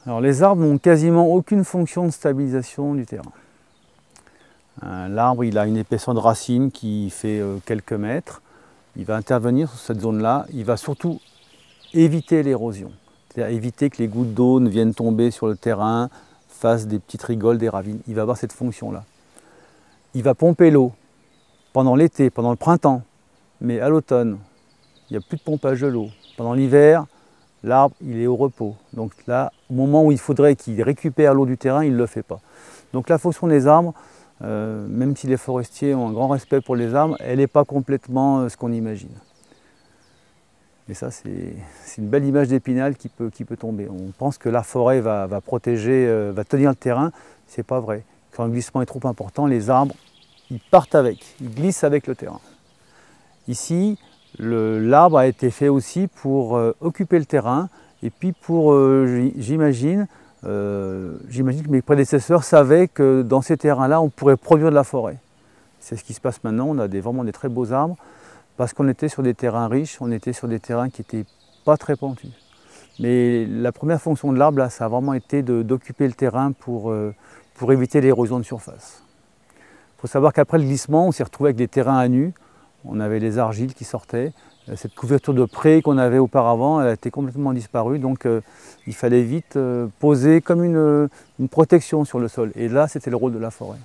Alors les arbres n'ont quasiment aucune fonction de stabilisation du terrain. L'arbre il a une épaisseur de racine qui fait quelques mètres. Il va intervenir sur cette zone-là. Il va surtout éviter l'érosion. C'est-à-dire éviter que les gouttes d'eau ne viennent tomber sur le terrain, fassent des petites rigoles, des ravines. Il va avoir cette fonction-là. Il va pomper l'eau pendant l'été, pendant le printemps. Mais à l'automne, il n'y a plus de pompage de l'eau. Pendant l'hiver, l'arbre il est au repos. Donc là, au moment où il faudrait qu'il récupère l'eau du terrain, il ne le fait pas. Donc la fonction des arbres, même si les forestiers ont un grand respect pour les arbres, elle n'est pas complètement ce qu'on imagine. Et ça, c'est une belle image d'Épinal qui peut tomber. On pense que la forêt va protéger, va tenir le terrain. Ce n'est pas vrai. Quand le glissement est trop important, les arbres, ils partent avec, ils glissent avec le terrain. Ici, l'arbre a été fait aussi pour occuper le terrain et puis pour, j'imagine que mes prédécesseurs savaient que dans ces terrains-là, on pourrait produire de la forêt. C'est ce qui se passe maintenant, on a vraiment des très beaux arbres parce qu'on était sur des terrains riches, on était sur des terrains qui n'étaient pas très pentus. Mais la première fonction de l'arbre, ça a vraiment été d'occuper le terrain pour éviter l'érosion de surface. Il faut savoir qu'après le glissement, on s'est retrouvé avec des terrains à nu. On avait les argiles qui sortaient. Cette couverture de pré qu'on avait auparavant, elle a été complètement disparue. Donc il fallait vite poser comme une protection sur le sol. Et là, c'était le rôle de la forêt.